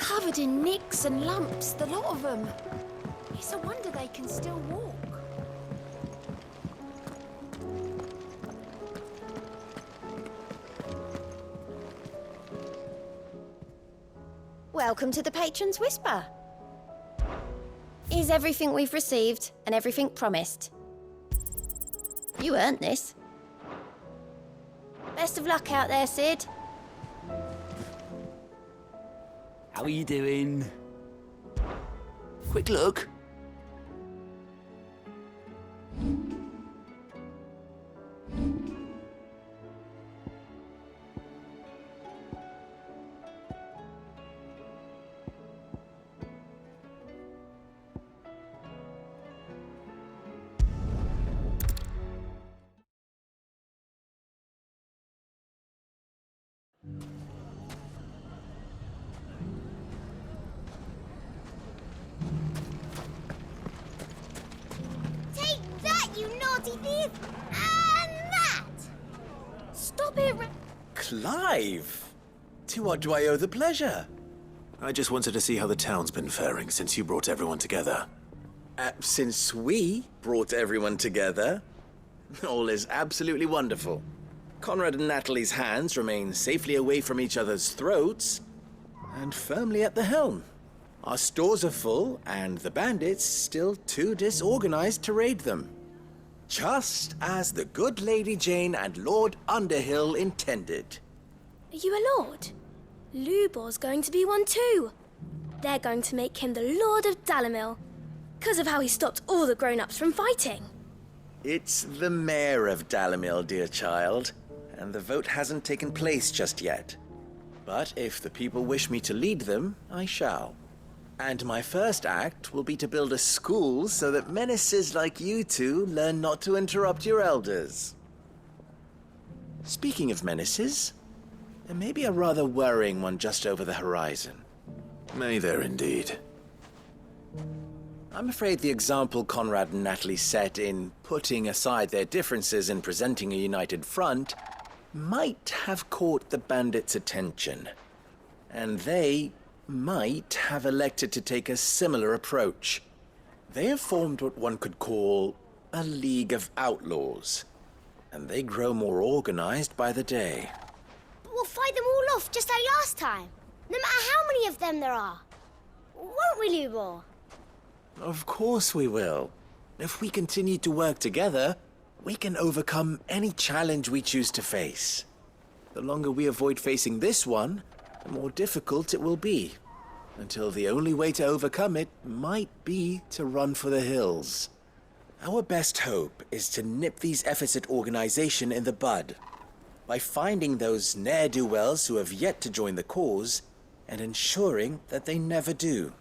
covered in nicks and lumps, the lot of them. It's a wonder they can still walk. Welcome to the Patron's Whisper. Is everything we've received and everything promised? You earned this. Best of luck out there, Sid. How are you doing? Quick look. Take that, you naughty thief! And that! Stop it, Clive! To what do I owe the pleasure? I just wanted to see how the town's been faring since you brought everyone together. Since we brought everyone together, all is absolutely wonderful. Conrad and Natalie's hands remain safely away from each other's throats and firmly at the helm. Our stores are full and the bandits still too disorganized to raid them. Just as the good Lady Jane and Lord Underhill intended. Are you a lord? Lubor's going to be one too. They're going to make him the Lord of Dalimil, because of how he stopped all the grown-ups from fighting. It's the mayor of Dalimil, dear child, and the vote hasn't taken place just yet. But if the people wish me to lead them, I shall. And my first act will be to build a school so that menaces like you two learn not to interrupt your elders. Speaking of menaces, there may be a rather worrying one just over the horizon. May there indeed. I'm afraid the example Conrad and Natalie set in putting aside their differences and presenting a united front might have caught the bandits' attention. And they might have elected to take a similar approach. They have formed what one could call a League of Outlaws, and they grow more organized by the day. But we'll fight them all off just like last time, no matter how many of them there are. Won't we, Lubor? Of course we will. If we continue to work together, we can overcome any challenge we choose to face. The longer we avoid facing this one, the more difficult it will be, until the only way to overcome it might be to run for the hills. Our best hope is to nip these efforts at organization in the bud, by finding those ne'er-do-wells who have yet to join the cause, and ensuring that they never do.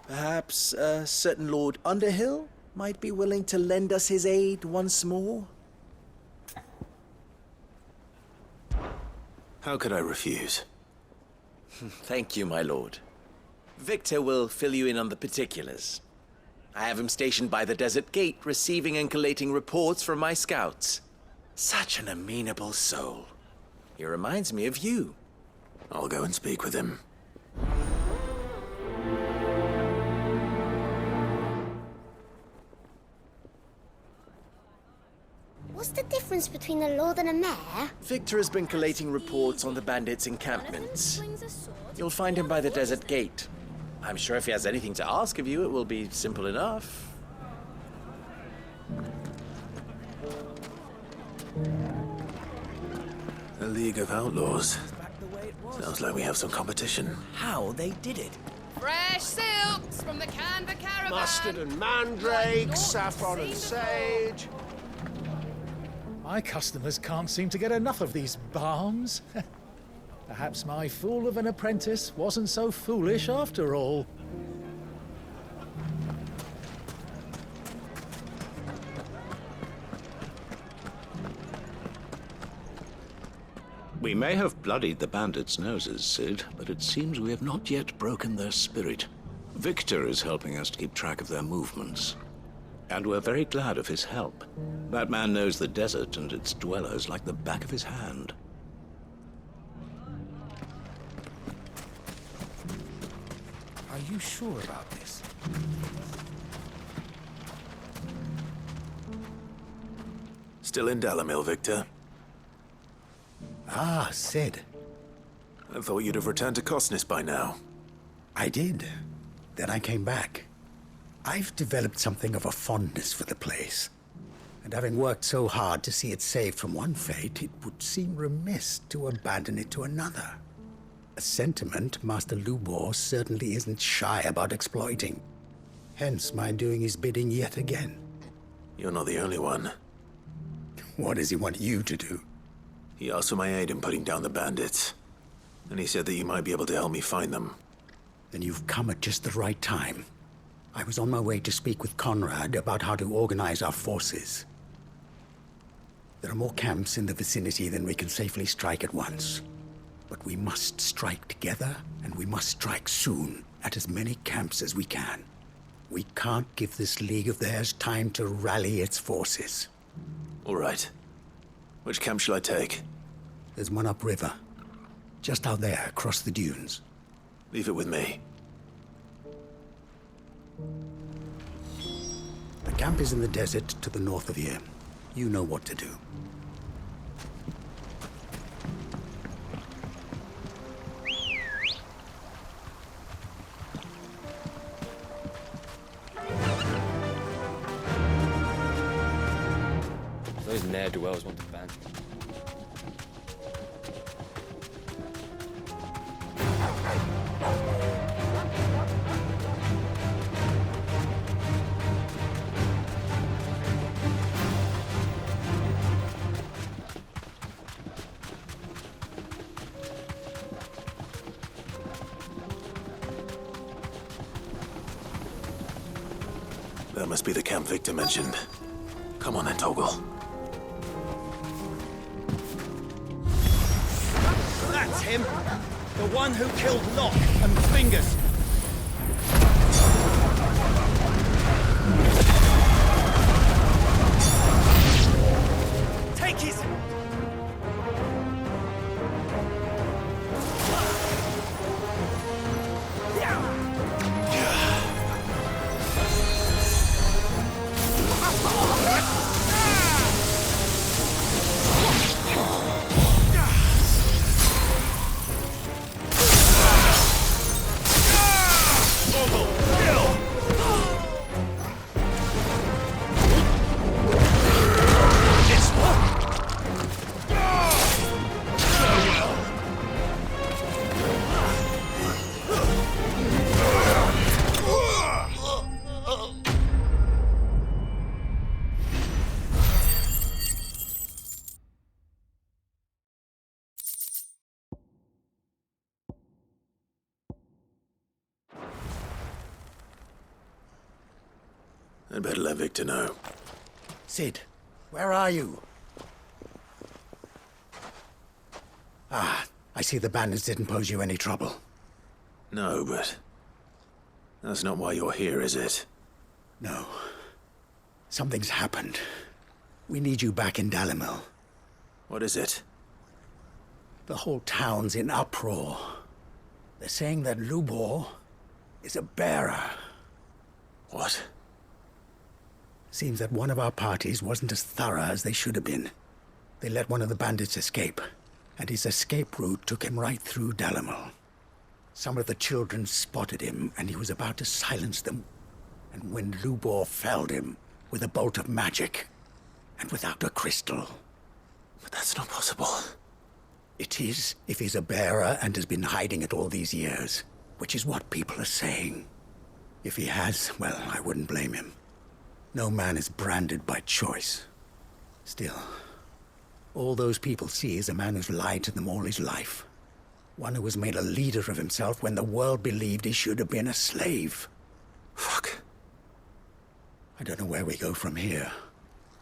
Perhaps a certain Lord Underhill might be willing to lend us his aid once more? How could I refuse? Thank you, my lord. Victor will fill you in on the particulars. I have him stationed by the desert gate, receiving and collating reports from my scouts. Such an amenable soul. He reminds me of you. I'll go and speak with him. What's the difference between a lord and a mayor? Victor has been collating reports on the bandits' encampments. You'll find him by the desert gate. I'm sure if he has anything to ask of you, it will be simple enough. A League of Outlaws. Sounds like we have some competition. How they did it. Fresh silks from the Canva caravan. Mustard and mandrake, saffron and sage. My customers can't seem to get enough of these balms. Perhaps my fool of an apprentice wasn't so foolish after all. We may have bloodied the bandits' noses, Sid, but it seems we have not yet broken their spirit. Victor is helping us to keep track of their movements. And we're very glad of his help. That man knows the desert and its dwellers like the back of his hand. you sure about this? Still in Dalamil, Victor? Ah, Sid. I thought you'd have returned to Cosnis by now. I did. Then I came back. I've developed something of a fondness for the place. And having worked so hard to see it saved from one fate, it would seem remiss to abandon it to another. A sentiment Master Lubor certainly isn't shy about exploiting. Hence my doing his bidding yet again. You're not the only one. What does he want you to do? He asked for my aid in putting down the bandits. And he said that you might be able to help me find them. Then you've come at just the right time. I was on my way to speak with Conrad about how to organize our forces. There are more camps in the vicinity than we can safely strike at once. But we must strike together, and we must strike soon at as many camps as we can. We can't give this league of theirs time to rally its forces. All right. Which camp shall I take? There's one upriver. Just out there, across the dunes. Leave it with me. The camp is in the desert to the north of here. You know what to do. Those ne'er-do-wells want to ban. That must be the camp Victor mentioned. Come on then, Toggle. That's him! The one who killed Locke and Fingers! Take his... I'd better let Victor know. Sid, where are you? Ah, I see the bandits didn't pose you any trouble. No, but... that's not why you're here, is it? No. Something's happened. We need you back in Dalamil. What is it? The whole town's in uproar. They're saying that Lubor is a bearer. What? Seems that one of our parties wasn't as thorough as they should have been. They let one of the bandits escape, and his escape route took him right through Dalamil. Some of the children spotted him, and he was about to silence them. And when Lubor felled him with a bolt of magic, and without a crystal. But that's not possible. It is, if he's a bearer and has been hiding it all these years, which is what people are saying. If he has, well, I wouldn't blame him. No man is branded by choice. Still, all those people see is a man who's lied to them all his life. One who was made a leader of himself when the world believed he should have been a slave. Fuck. I don't know where we go from here,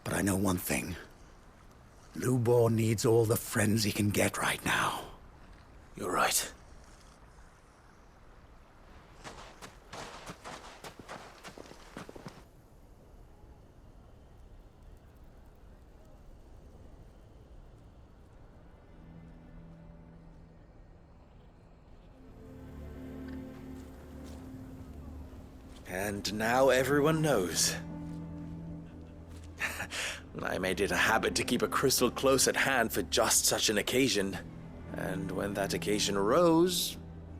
but I know one thing. Lubor needs all the friends he can get right now. You're right. And now everyone knows. I made it a habit to keep a crystal close at hand for just such an occasion. And when that occasion arose,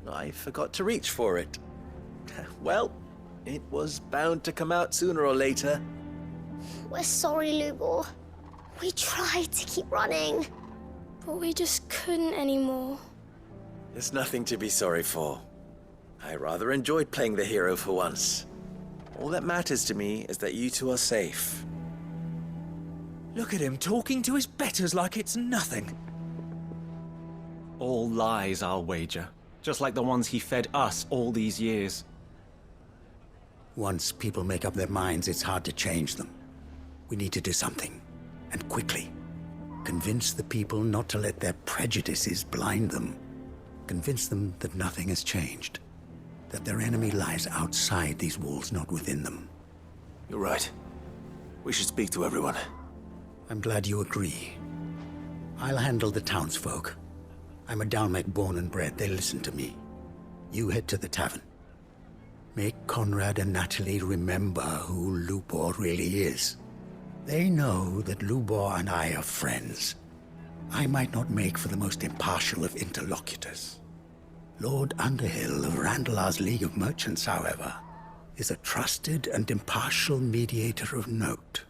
I forgot to reach for it. Well, it was bound to come out sooner or later. We're sorry, Lubor. We tried to keep running. But we just couldn't anymore. There's nothing to be sorry for. I rather enjoyed playing the hero for once. All that matters to me is that you two are safe. Look at him talking to his betters like it's nothing. All lies, I'll wager. Just like the ones he fed us all these years. Once people make up their minds, it's hard to change them. We need to do something, and quickly. Convince the people not to let their prejudices blind them. Convince them that nothing has changed. That their enemy lies outside these walls, not within them. You're right. We should speak to everyone. I'm glad you agree. I'll handle the townsfolk. I'm a Dalmec born and bred. They listen to me. You head to the tavern. Make Conrad and Natalie remember who Lubor really is. They know that Lubor and I are friends. I might not make for the most impartial of interlocutors. Lord Underhill of Randalar's League of Merchants, however, is a trusted and impartial mediator of note.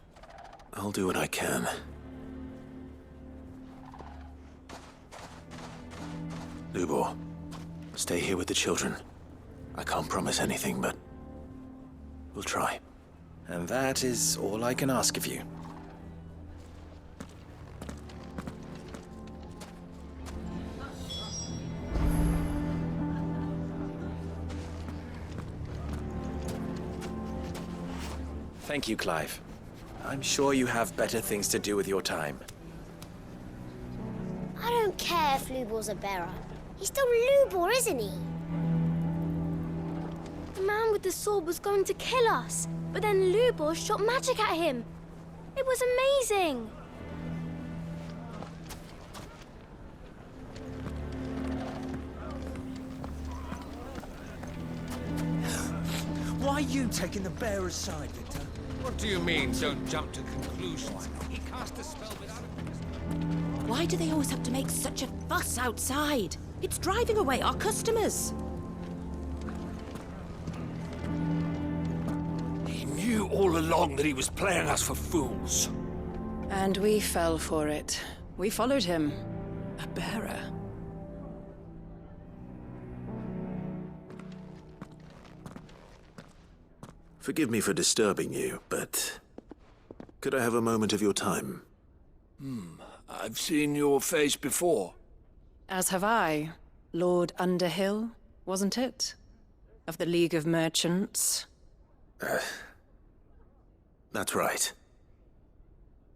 I'll do what I can. Lubor, stay here with the children. I can't promise anything, but we'll try. And that is all I can ask of you. Thank you, Clive. I'm sure you have better things to do with your time. I don't care if Lubor's a bearer. He's still Lubor, isn't he? The man with the sword was going to kill us, but then Lubor shot magic at him. It was amazing. Why are you taking the bearer's side, Victor? What do you mean, don't jump to conclusions? He cast a spell without a... Why do they always have to make such a fuss outside? It's driving away our customers. He knew all along that he was playing us for fools. And we fell for it. We followed him. A bearer. Forgive me for disturbing you, but could I have a moment of your time? I've seen your face before. As have I. Lord Underhill, wasn't it? Of the League of Merchants. That's right.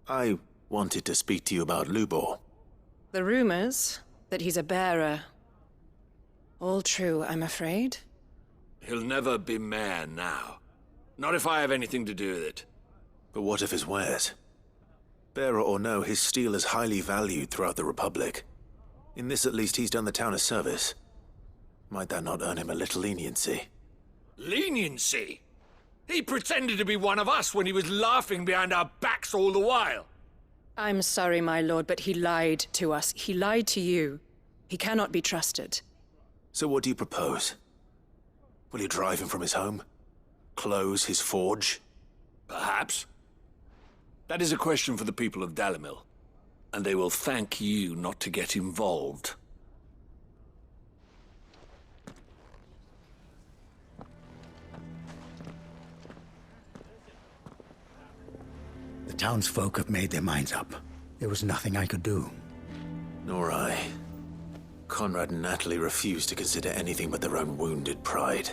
I wanted to speak to you about Lubor. The rumors that he's a bearer. All true, I'm afraid. He'll never be mayor now. Not if I have anything to do with it. But what of his wares? Bearer or no, his steel is highly valued throughout the Republic. In this, at least, he's done the town a service. Might that not earn him a little leniency? Leniency? He pretended to be one of us when he was laughing behind our backs all the while. I'm sorry, my lord, but he lied to us. He lied to you. He cannot be trusted. So what do you propose? Will you drive him from his home? Close his forge? Perhaps. That is a question for the people of Dalimil, and they will thank you not to get involved. The townsfolk have made their minds up. There was nothing I could do. Nor I. Conrad and Natalie refused to consider anything but their own wounded pride.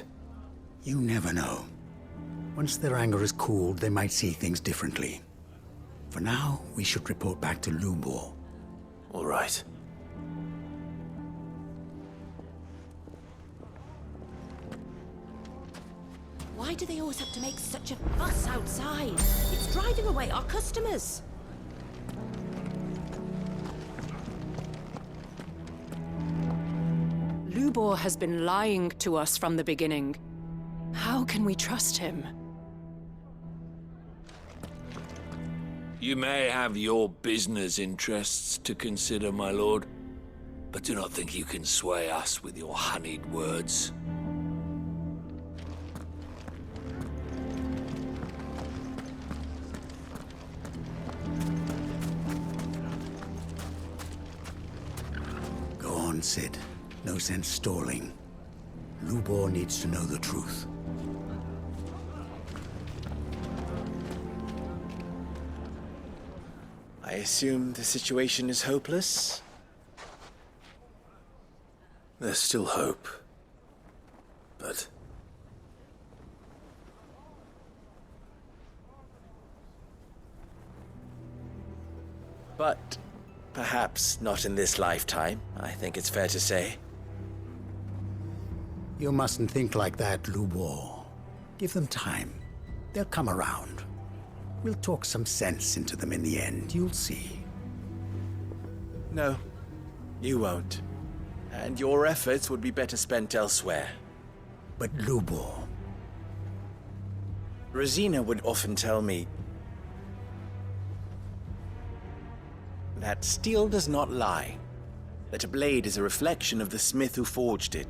You never know. Once their anger is cooled, they might see things differently. For now, we should report back to Lubor. All right. Why do they always have to make such a fuss outside? It's driving away our customers. Lubor has been lying to us from the beginning. How How can we trust him? You may have your business interests to consider, my lord, but do not think you can sway us with your honeyed words. Go on, Sid. No sense stalling. Lubor needs to know the truth. I assume the situation is hopeless? There's still hope. But... But perhaps not in this lifetime, I think it's fair to say. You mustn't think like that, Lubor. Give them time. They'll come around. We'll talk some sense into them in the end, you'll see. No, you won't. And your efforts would be better spent elsewhere. But Lubor... Rosina would often tell me that steel does not lie, that a blade is a reflection of the smith who forged it.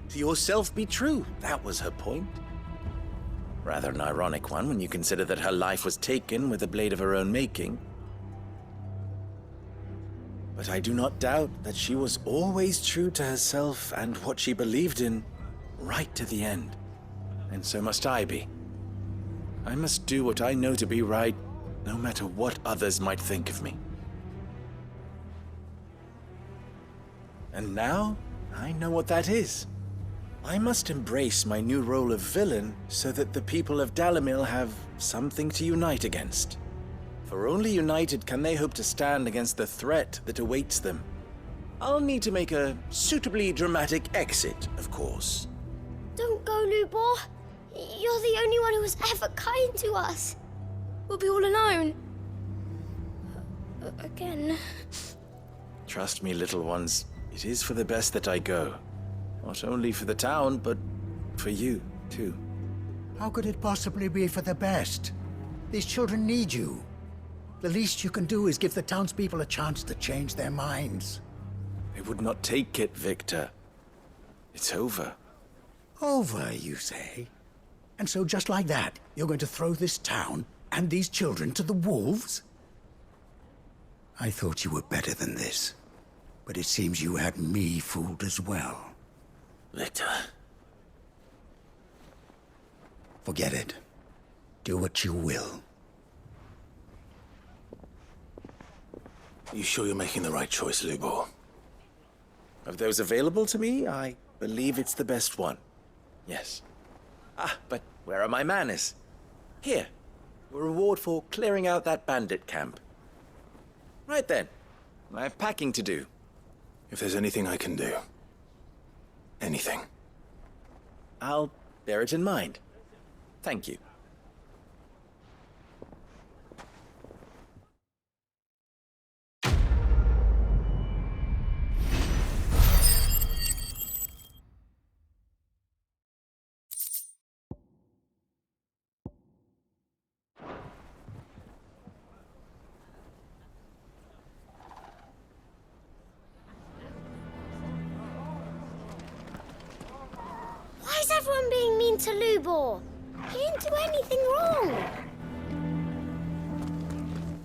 To yourself be true, that was her point. Rather an ironic one when you consider that her life was taken with a blade of her own making. But I do not doubt that she was always true to herself and what she believed in, right to the end. And so must I be. I must do what I know to be right, no matter what others might think of me. And now, I know what that is. I must embrace my new role of villain so that the people of Dalimil have something to unite against. For only united can they hope to stand against the threat that awaits them. I'll need to make a suitably dramatic exit, of course. Don't go, Lubor. You're the only one who was ever kind to us. We'll be all alone. Again. Trust me, little ones, it is for the best that I go. Not only for the town, but for you, too. How could it possibly be for the best? These children need you. The least you can do is give the townspeople a chance to change their minds. I would not take it, Victor. It's over. Over, you say? And so just like that, you're going to throw this town and these children to the wolves? I thought you were better than this. But it seems you had me fooled as well. Victor. Forget it. Do what you will. You sure you're making the right choice, Lubor? Of those available to me, I believe it's the best one. Yes. Ah, but where are my manners? Here. A reward for clearing out that bandit camp. Right then. I have packing to do. If there's anything I can do. Anything. I'll bear it in mind. Thank you. Why is everyone being mean to Lubor? He didn't do anything wrong.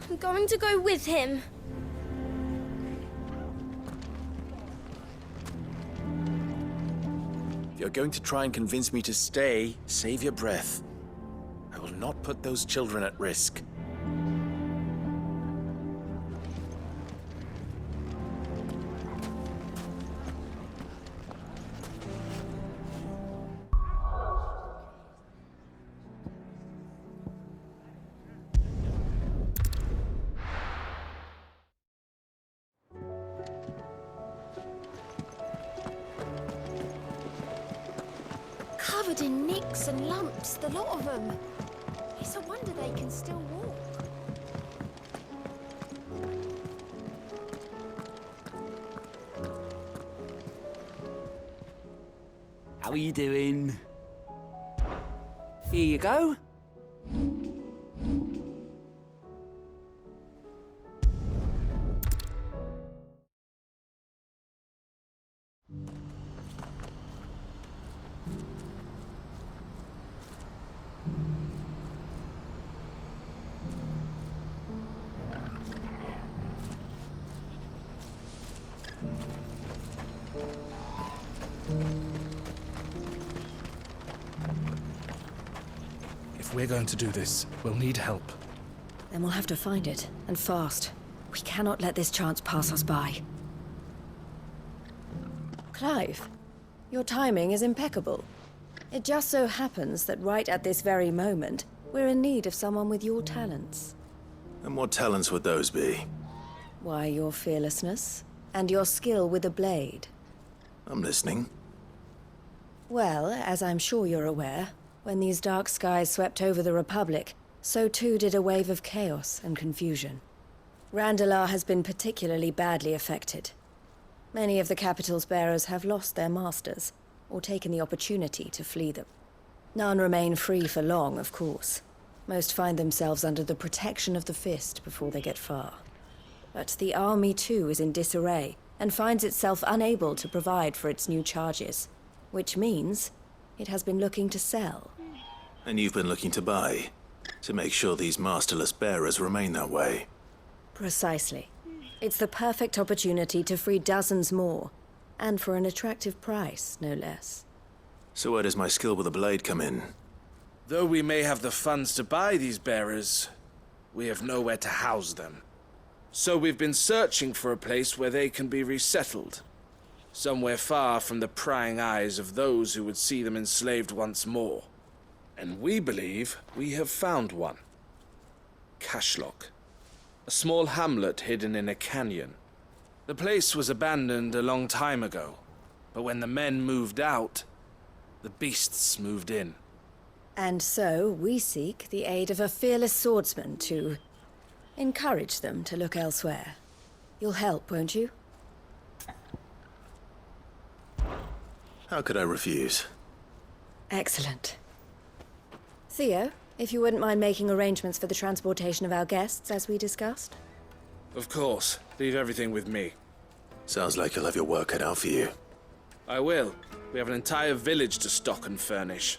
I'm going to go with him. If you're going to try and convince me to stay, save your breath. I will not put those children at risk. Covered in nicks and lumps, the lot of them. It's a wonder they can still walk. How are you doing? Here you go. If we're going to do this, we'll need help. Then we'll have to find it, and fast. We cannot let this chance pass us by. Clive, your timing is impeccable. It just so happens that right at this very moment, we're in need of someone with your talents. And what talents would those be? Why, your fearlessness, and your skill with a blade. I'm listening. Well, as I'm sure you're aware, when these dark skies swept over the Republic, so too did a wave of chaos and confusion. Randalar has been particularly badly affected. Many of the capital's bearers have lost their masters, or taken the opportunity to flee them. None remain free for long, of course. Most find themselves under the protection of the Fist before they get far. But the army too is in disarray, and finds itself unable to provide for its new charges. Which means it has been looking to sell. And you've been looking to buy, to make sure these masterless bearers remain that way. Precisely. It's the perfect opportunity to free dozens more, and for an attractive price, no less. So where does my skill with a blade come in? Though we may have the funds to buy these bearers, we have nowhere to house them. So we've been searching for a place where they can be resettled. Somewhere far from the prying eyes of those who would see them enslaved once more. And we believe we have found one. Cashlock. A small hamlet hidden in a canyon. The place was abandoned a long time ago, but when the men moved out, the beasts moved in. And so we seek the aid of a fearless swordsman to encourage them to look elsewhere. You'll help, won't you? How could I refuse? Excellent. Theo, if you wouldn't mind making arrangements for the transportation of our guests, as we discussed. Of course. Leave everything with me. Sounds like you'll have your work cut out for you. I will. We have an entire village to stock and furnish.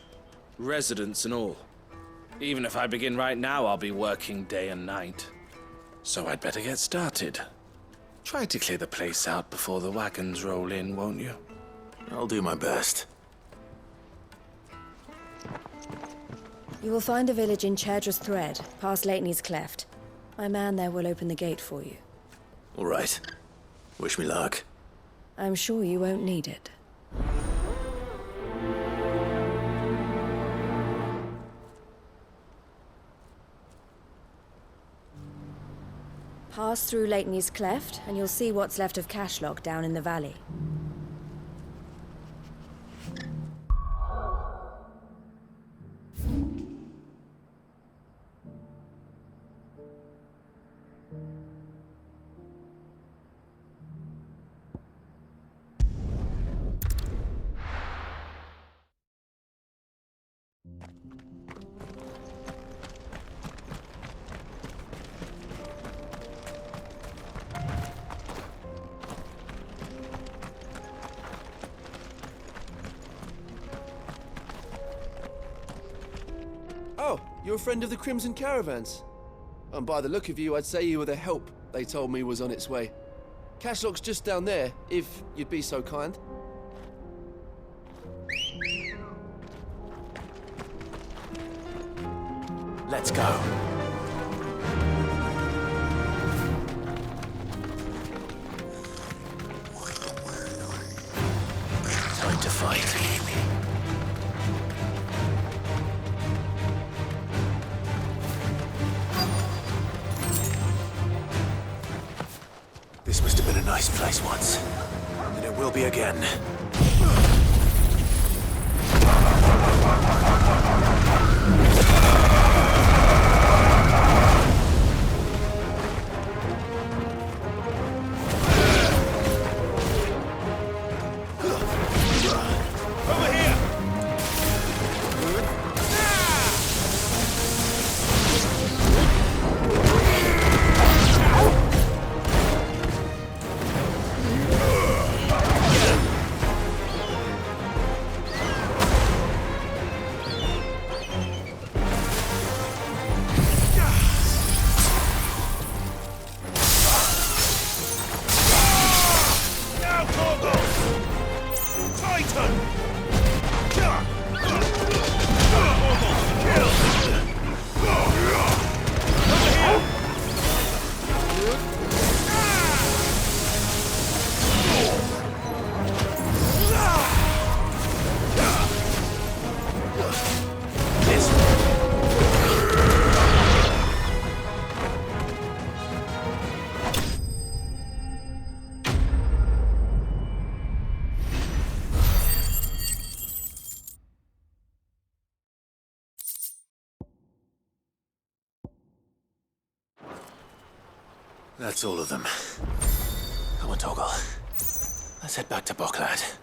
Residents and all. Even if I begin right now, I'll be working day and night. So I'd better get started. Try to clear the place out before the wagons roll in, won't you? I'll do my best. You will find a village in Chedra's Thread, past Lateney's Cleft. My man there will open the gate for you. All right. Wish me luck. I'm sure you won't need it. Pass through Lateney's Cleft, and you'll see what's left of Cashlock down in the valley. Oh, you're a friend of the Crimson Caravans. And by the look of you, I'd say you were the help they told me was on its way. Cashlock's just down there, if you'd be so kind. Let's go. Time to fight. This must have been a nice place once, and it will be again. Over here! That's all of them. Come on, Toggle. Let's head back to Boklad.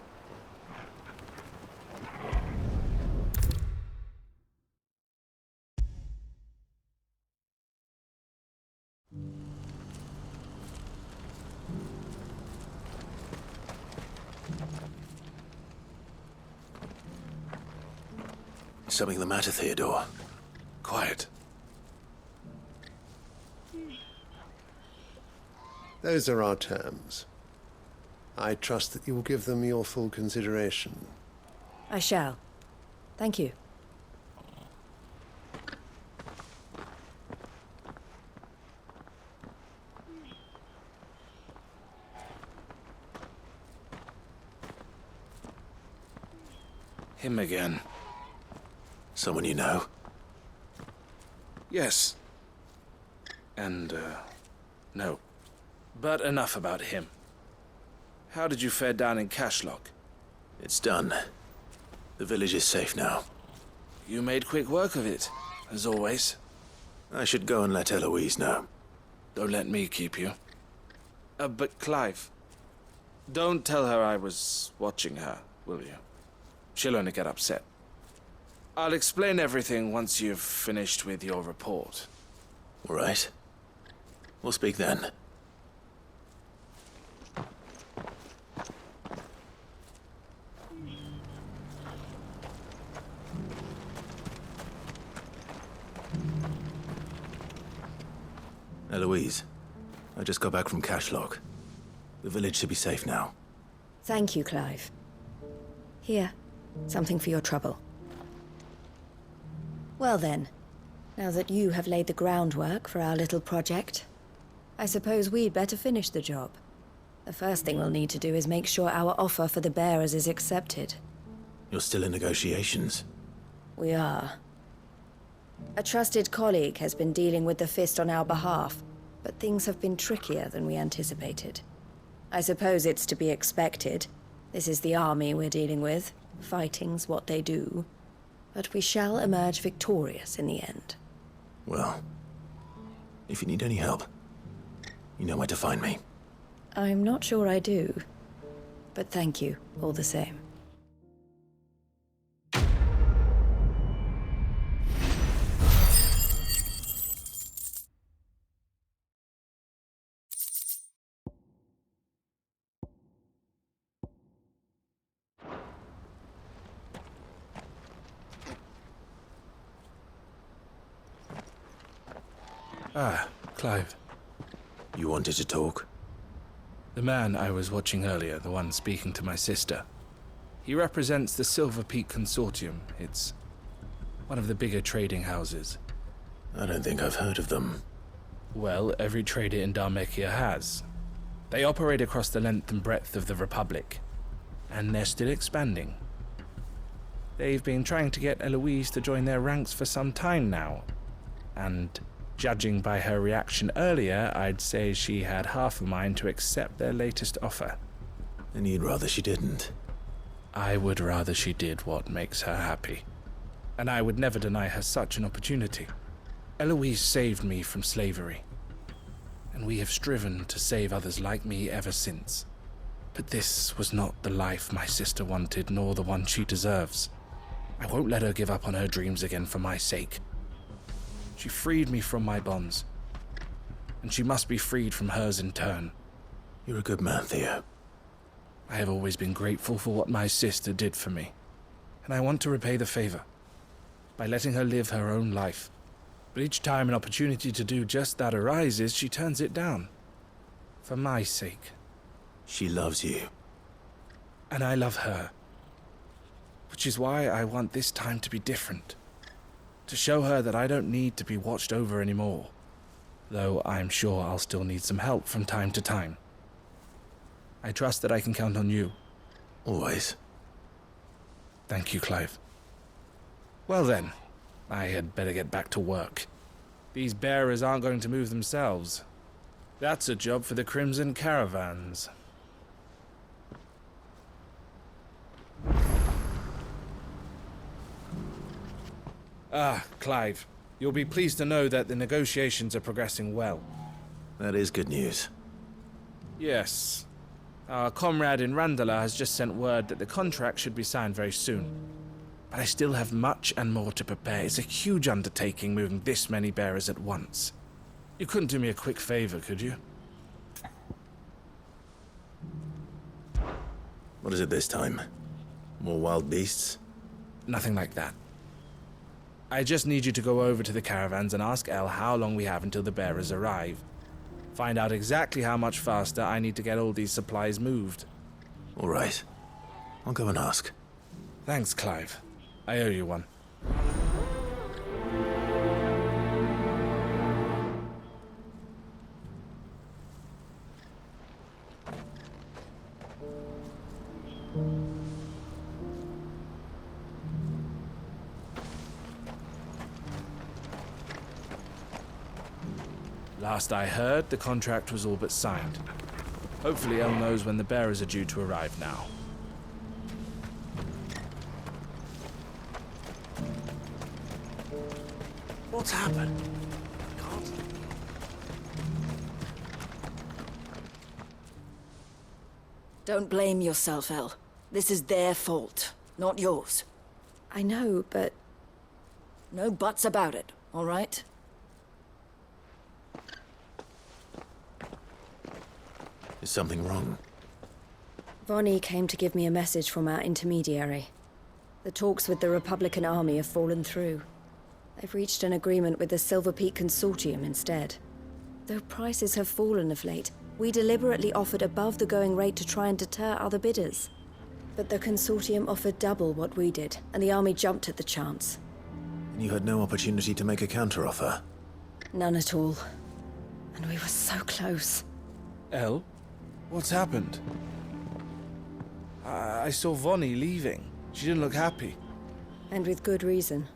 Something the matter, Theodore? Quiet. Those are our terms. I trust that you will give them your full consideration. I shall. Thank you. Him again. Someone you know? Yes. And, no. But enough about him. How did you fare down in Cashlock? It's done. The village is safe now. You made quick work of it, as always. I should go and let Eloise know. Don't let me keep you. But Clive, don't tell her I was watching her, will you? She'll only get upset. I'll explain everything once you've finished with your report. All right. We'll speak then. Eloise, I just got back from Cashlock. The village should be safe now. Thank you, Clive. Here, something for your trouble. Well then, now that you have laid the groundwork for our little project, I suppose we'd better finish the job. The first thing we'll need to do is make sure our offer for the bearers is accepted. You're still in negotiations? We are. A trusted colleague has been dealing with the Fist on our behalf, but things have been trickier than we anticipated. I suppose it's to be expected. This is the army we're dealing with. Fighting's what they do. But we shall emerge victorious in the end. Well, if you need any help, you know where to find me. I'm not sure I do, but thank you all the same. Ah, Clive. You wanted to talk? The man I was watching earlier, the one speaking to my sister. He represents the Silver Peak Consortium. It's one of the bigger trading houses. I don't think I've heard of them. Well, every trader in Dharmekia has. They operate across the length and breadth of the Republic, and they're still expanding. They've been trying to get Eloise to join their ranks for some time now, and judging by her reaction earlier, I'd say she had half a mind to accept their latest offer. And you'd rather she didn't? I would rather she did what makes her happy. And I would never deny her such an opportunity. Eloise saved me from slavery, and we have striven to save others like me ever since. But this was not the life my sister wanted, nor the one she deserves. I won't let her give up on her dreams again for my sake. She freed me from my bonds, and she must be freed from hers in turn. You're a good man, Theo. I have always been grateful for what my sister did for me, and I want to repay the favor by letting her live her own life. But each time an opportunity to do just that arises, she turns it down. For my sake. She loves you. And I love her. Which is why I want this time to be different. To show her that I don't need to be watched over anymore. Though I'm sure I'll still need some help from time to time. I trust that I can count on you. Always. Thank you, Clive. Well then, I had better get back to work. These bearers aren't going to move themselves. That's a job for the Crimson Caravans. Ah, Clive. You'll be pleased to know that the negotiations are progressing well. That is good news. Yes. Our comrade in Randala has just sent word that the contract should be signed very soon. But I still have much and more to prepare. It's a huge undertaking moving this many bearers at once. You couldn't do me a quick favor, could you? What is it this time? More wild beasts? Nothing like that. I just need you to go over to the caravans and ask Elle how long we have until the bearers arrive. Find out exactly how much faster I need to get all these supplies moved. All right. I'll go and ask. Thanks, Clive. I owe you one. Last I heard, the contract was all but signed. Hopefully Elle knows when the bearers are due to arrive now. What's happened? Don't blame yourself, Elle. This is their fault, not yours. I know, but... no buts about it, all right? Is something wrong? Vonnie came to give me a message from our intermediary. The talks with the Republican army have fallen through. They've reached an agreement with the Silver Peak Consortium instead. Though prices have fallen of late, we deliberately offered above the going rate to try and deter other bidders. But the Consortium offered double what we did, and the army jumped at the chance. And you had no opportunity to make a counteroffer? None at all. And we were so close. Elle? What's happened? I saw Vonnie leaving. She didn't look happy. And with good reason.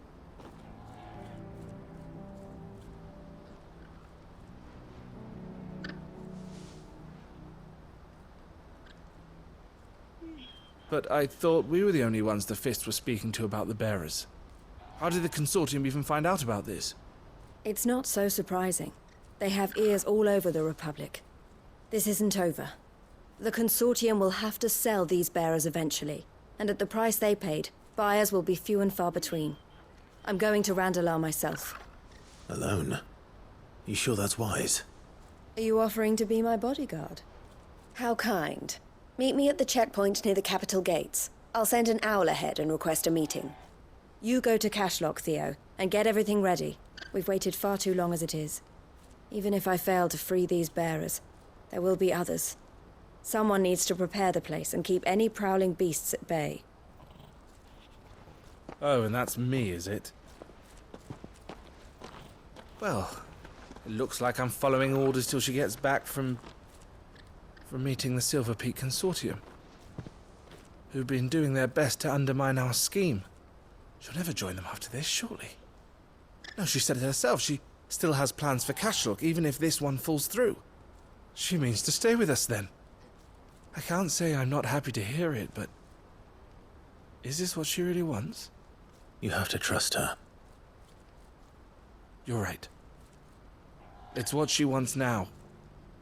But I thought we were the only ones the Fist were speaking to about the bearers. How did the Consortium even find out about this? It's not so surprising. They have ears all over the Republic. This isn't over. The Consortium will have to sell these bearers eventually, and at the price they paid, buyers will be few and far between. I'm going to Randalar myself. Alone? You sure that's wise? Are you offering to be my bodyguard? How kind. Meet me at the checkpoint near the capital gates. I'll send an owl ahead and request a meeting. You go to Cashlock, Theo, and get everything ready. We've waited far too long as it is. Even if I fail to free these bearers, there will be others. Someone needs to prepare the place and keep any prowling beasts at bay. Oh, and that's me, is it? Well, it looks like I'm following orders till she gets back from meeting the Silver Peak Consortium, who've been doing their best to undermine our scheme. She'll never join them after this, surely. No, she said it herself. She still has plans for Cashlock, even if this one falls through. She means to stay with us, then. I can't say I'm not happy to hear it, but... is this what she really wants? You have to trust her. You're right. It's what she wants now.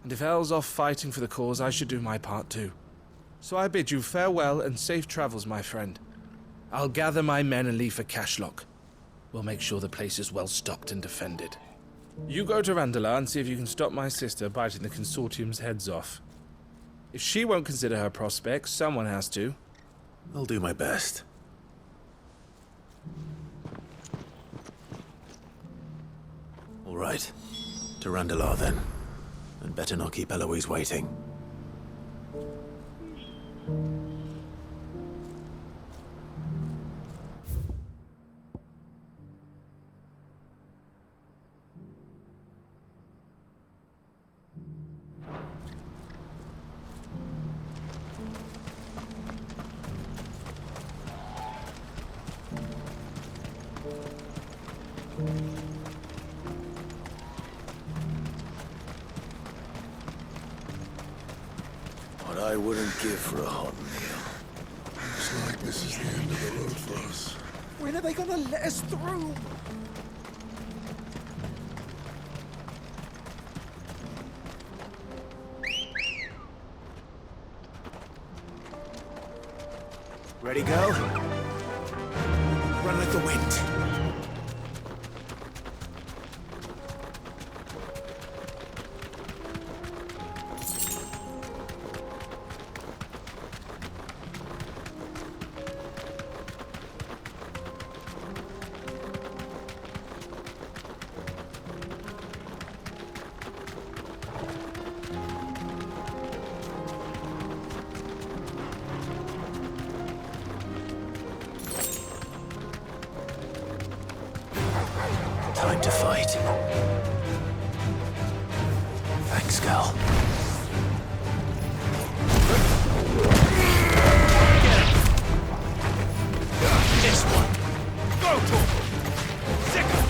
And if Elle's off fighting for the cause, I should do my part too. So I bid you farewell and safe travels, my friend. I'll gather my men and leave for Cashlock. We'll make sure the place is well stocked and defended. You go to Randalar and see if you can stop my sister biting the Consortium's heads off. If she won't consider her prospects, someone has to. I'll do my best. All right. To Randalar, then. And better not keep Eloise waiting. I wouldn't give for a hot meal. Looks like this is the end of the road for us. When are they gonna let us through? Ready, go? Run like the wind. Time to fight. Thanks, Gal. This one. Go, Torkel. Second.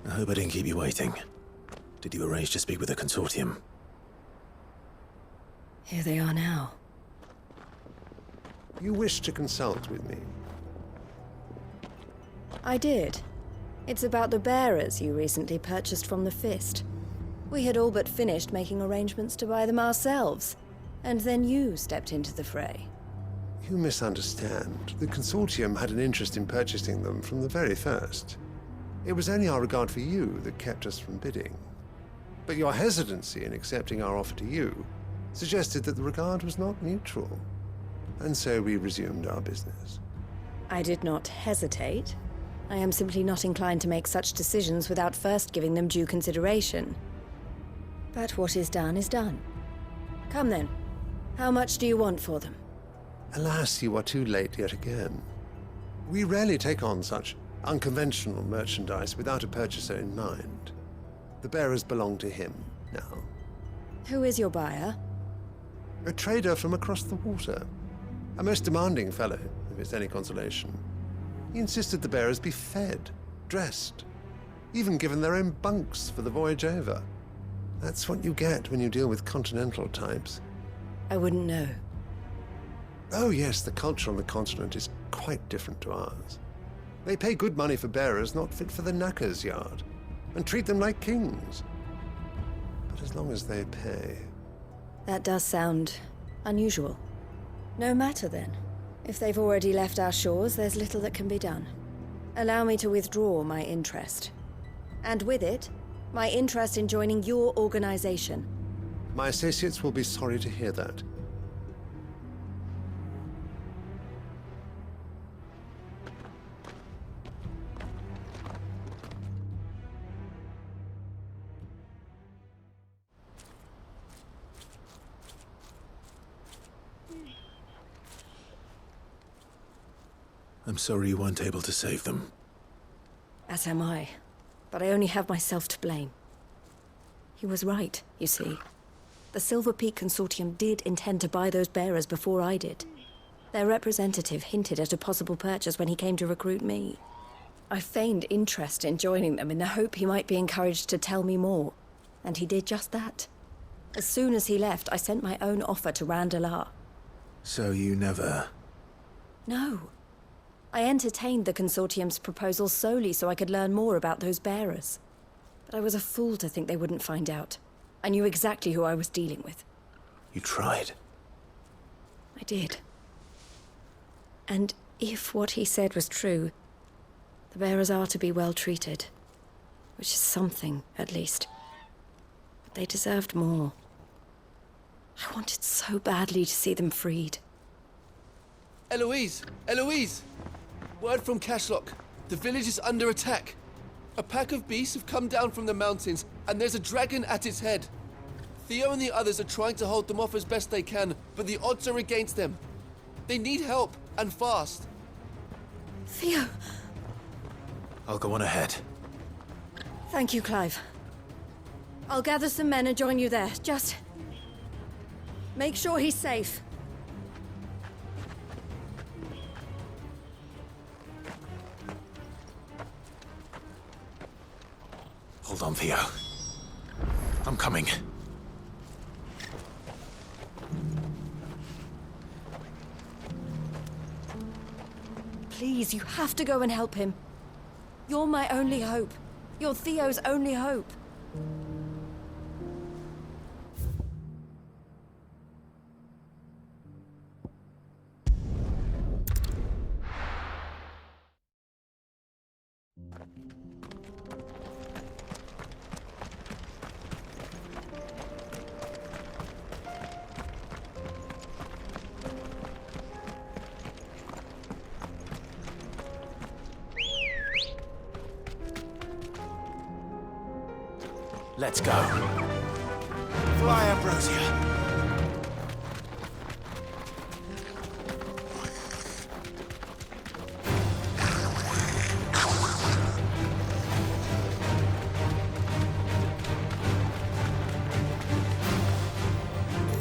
I hope I didn't keep you waiting. Did you arrange to speak with the consortium? Here they are now. You wish to consult with me? I did. It's about the bearers you recently purchased from the Fist. We had all but finished making arrangements to buy them ourselves, and then you stepped into the fray. You misunderstand. The consortium had an interest in purchasing them from the very first. It was only our regard for you that kept us from bidding. But your hesitancy in accepting our offer to you suggested that the regard was not mutual. And so we resumed our business. I did not hesitate. I am simply not inclined to make such decisions without first giving them due consideration. But what is done is done. Come then. How much do you want for them? Alas, you are too late yet again. We rarely take on such unconventional merchandise without a purchaser in mind. The bearers belong to him now. Who is your buyer? A trader from across the water. A most demanding fellow, if it's any consolation. He insisted the bearers be fed, dressed, even given their own bunks for the voyage over. That's what you get when you deal with continental types. I wouldn't know. Oh yes, the culture on the continent is quite different to ours. They pay good money for bearers not fit for the knacker's yard, and treat them like kings. But as long as they pay... That does sound unusual. No matter then. If they've already left our shores, there's little that can be done. Allow me to withdraw my interest. And with it, my interest in joining your organization. My associates will be sorry to hear that. I'm sorry you weren't able to save them. As am I. But I only have myself to blame. He was right, you see. The Silver Peak Consortium did intend to buy those bearers before I did. Their representative hinted at a possible purchase when he came to recruit me. I feigned interest in joining them in the hope he might be encouraged to tell me more. And he did just that. As soon as he left, I sent my own offer to Randalar. So you never... No. I entertained the Consortium's proposal solely so I could learn more about those bearers. But I was a fool to think they wouldn't find out. I knew exactly who I was dealing with. You tried. I did. And if what he said was true, the bearers are to be well treated. Which is something, at least. But they deserved more. I wanted so badly to see them freed. Eloise! Eloise! Word from Cashlock. The village is under attack. A pack of beasts have come down from the mountains, and there's a dragon at its head. Theo and the others are trying to hold them off as best they can, but the odds are against them. They need help, and fast. Theo! I'll go on ahead. Thank you, Clive. I'll gather some men and join you there. Just make sure he's safe. Hold on, Theo. I'm coming. Please, you have to go and help him. You're my only hope. You're Theo's only hope. Let's go. Fly, Ambrosia.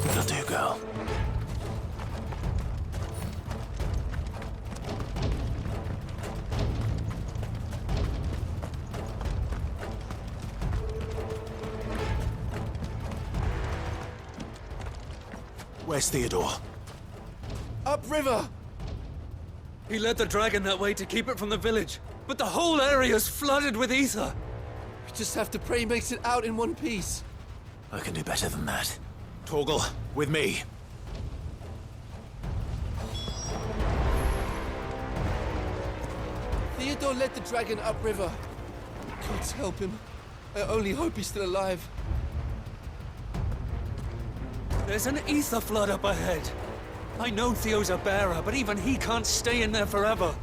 That'll do, girl. Where's Theodore? Upriver! He led the dragon that way to keep it from the village, but the whole area's flooded with ether. We just have to pray he makes it out in one piece. I can do better than that. Torgal, with me. Theodore led the dragon upriver. God help him. I only hope he's still alive. There's an ether flood up ahead. I know Theo's a bearer, but even he can't stay in there forever.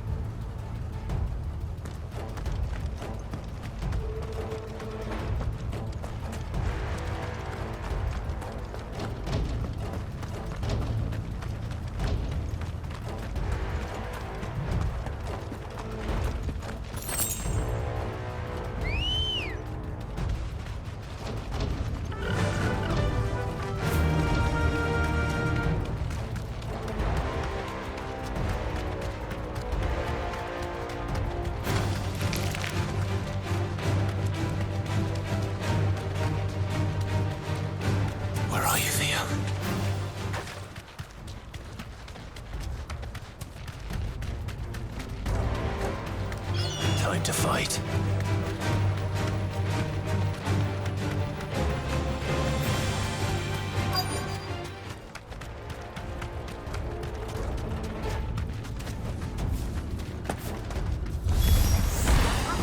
Time to fight.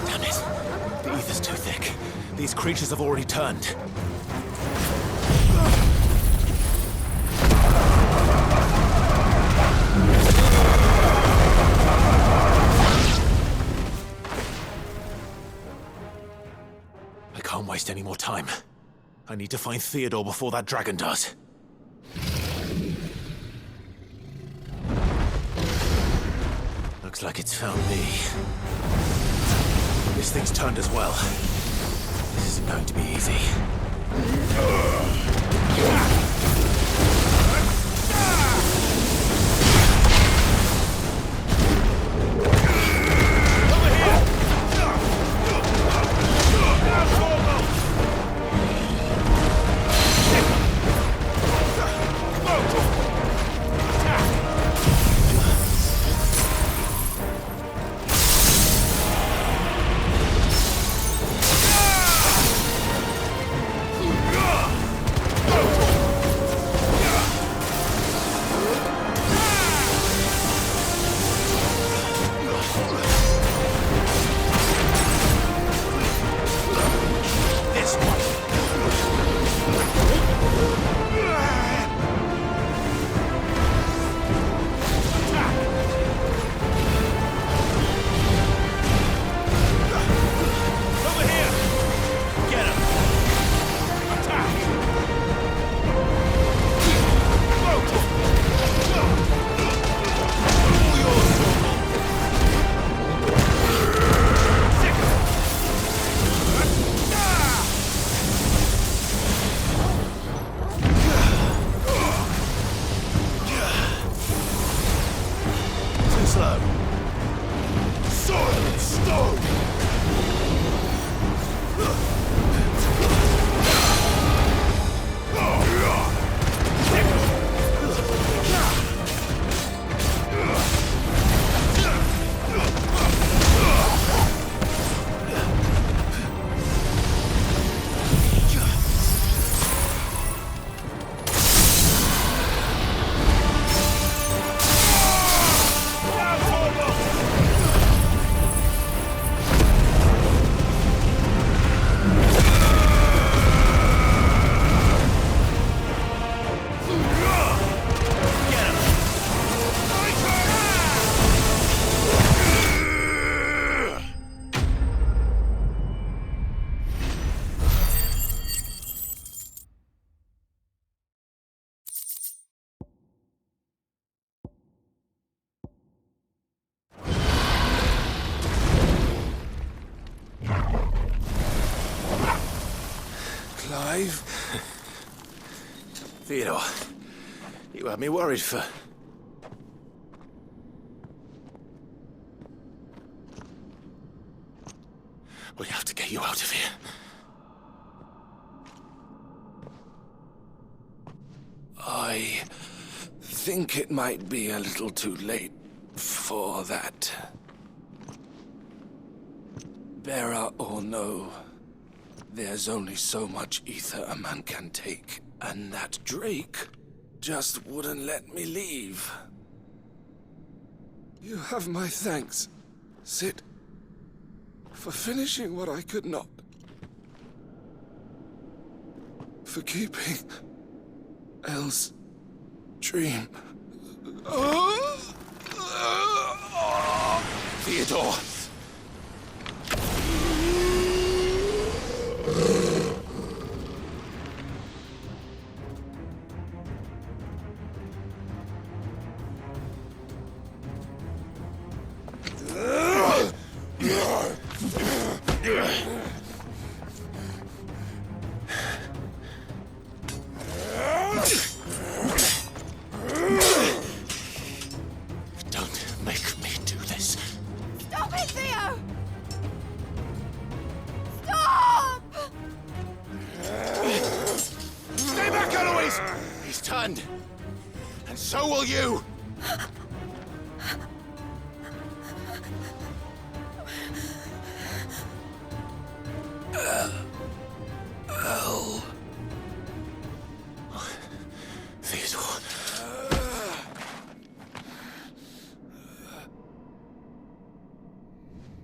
Damn it. The ether's too thick. These creatures have already turned. Can't waste any more time. I need to find Theodore before that dragon does. Looks like it's found me. This thing's turned as well. This isn't going to be easy. Clive. Theodore, you had me worried for... We have to get you out of here. I think it might be a little too late for that. Bearer or no, there's only so much ether a man can take, and that Drake just wouldn't let me leave. You have my thanks, Sid, for finishing what I could not. For keeping Elle's dream. Theodore! Don't make me do this. Stop it, Theo! Stop! Stay back, Eloise! He's turned. And so will you! Elle. Theodore.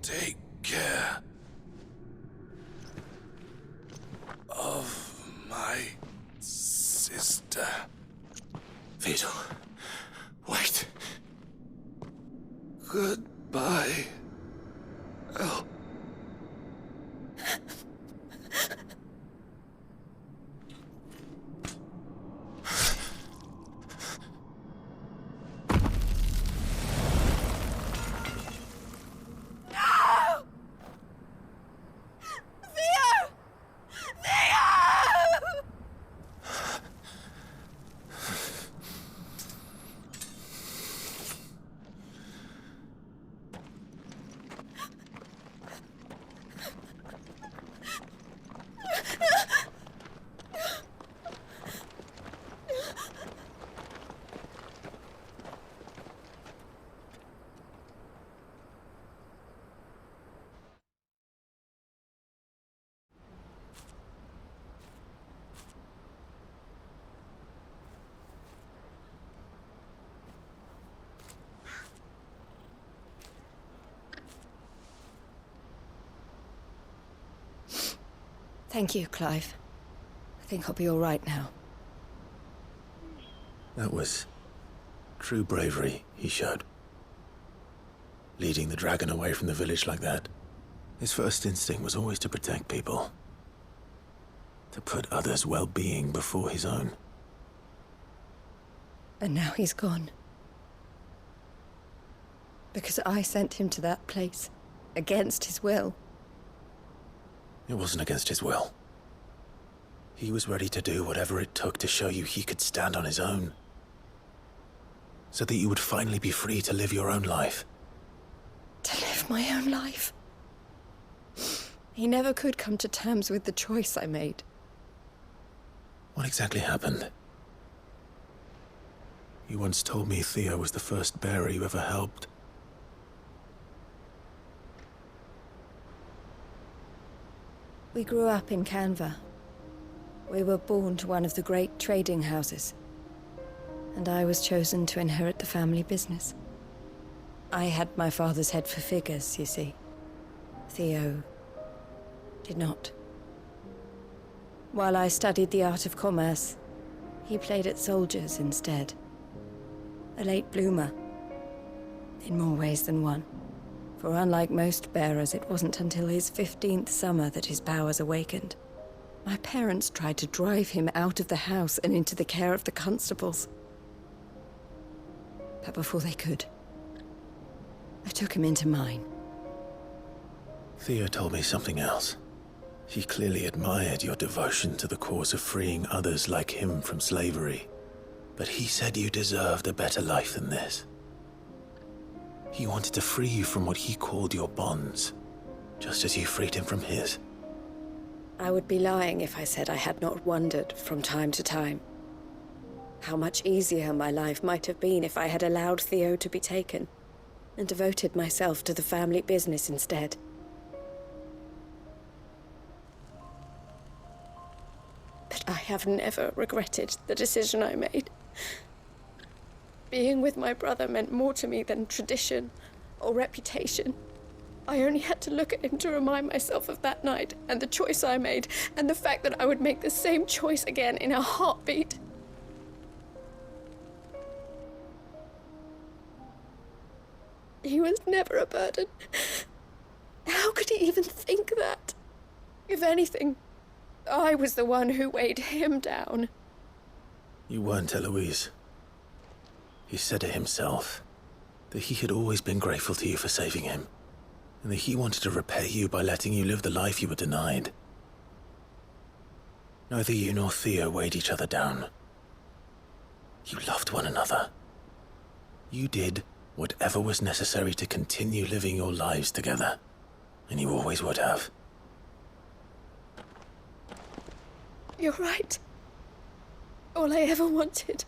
Take care of my sister. Theodore, wait. Goodbye, Elle. No! Theo! Theo! Thank you, Clive. I think I'll be all right now. That was true bravery he showed. Leading the dragon away from the village like that. His first instinct was always to protect people. To put others' well-being before his own. And now he's gone. Because I sent him to that place, against his will. It wasn't against his will. He was ready to do whatever it took to show you he could stand on his own. So that you would finally be free to live your own life. To live my own life. He never could come to terms with the choice I made. What exactly happened? You once told me Theo was the first bearer you ever helped. We grew up in Canva. We were born to one of the great trading houses. And I was chosen to inherit the family business. I had my father's head for figures, you see. Theo did not. While I studied the art of commerce, he played at soldiers instead. A late bloomer. In more ways than one. For unlike most bearers, it wasn't until his 15th summer that his powers awakened. My parents tried to drive him out of the house and into the care of the constables. But before they could, I took him into mine. Theo told me something else. He clearly admired your devotion to the cause of freeing others like him from slavery. But he said you deserved a better life than this. He wanted to free you from what he called your bonds, just as you freed him from his. I would be lying if I said I had not wondered from time to time how much easier my life might have been if I had allowed Theo to be taken and devoted myself to the family business instead. But I have never regretted the decision I made. Being with my brother meant more to me than tradition or reputation. I only had to look at him to remind myself of that night and the choice I made and the fact that I would make the same choice again in a heartbeat. He was never a burden. How could he even think that? If anything, I was the one who weighed him down. You weren't, Eloise. He said it himself, that he had always been grateful to you for saving him, and that he wanted to repay you by letting you live the life you were denied. Neither you nor Theo weighed each other down. You loved one another. You did whatever was necessary to continue living your lives together, and you always would have. You're right. All I ever wanted,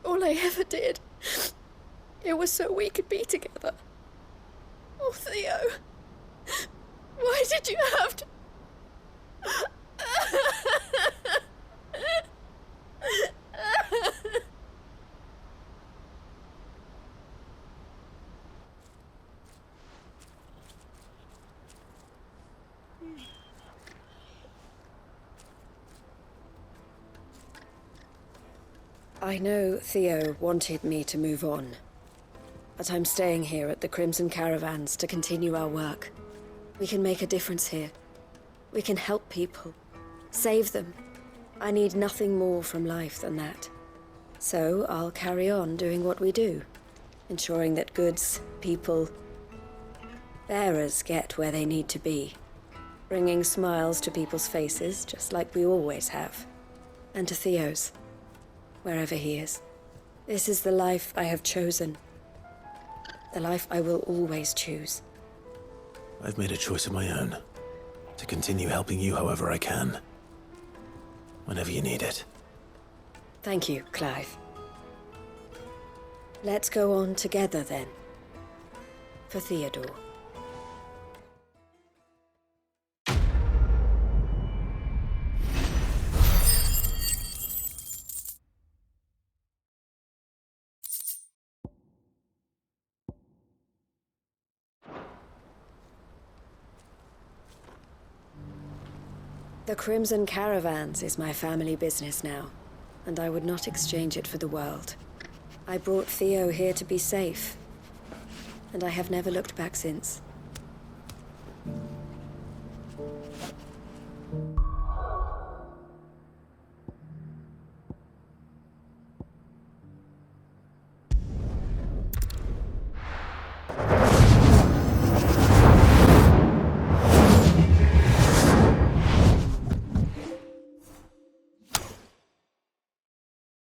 all I ever did, it was so we could be together. Oh, Theo, why did you have to... I know Theo wanted me to move on, but I'm staying here at the Crimson Caravans to continue our work. We can make a difference here. We can help people, save them. I need nothing more from life than that. So I'll carry on doing what we do, ensuring that goods, people, bearers get where they need to be, bringing smiles to people's faces just like we always have, and to Theo's. Wherever he is. This is the life I have chosen. The life I will always choose. I've made a choice of my own, to continue helping you however I can, whenever you need it. Thank you, Clive. Let's go on together then. For Theodore. The Crimson Caravans is my family business now, and I would not exchange it for the world. I brought Theo here to be safe, and I have never looked back since.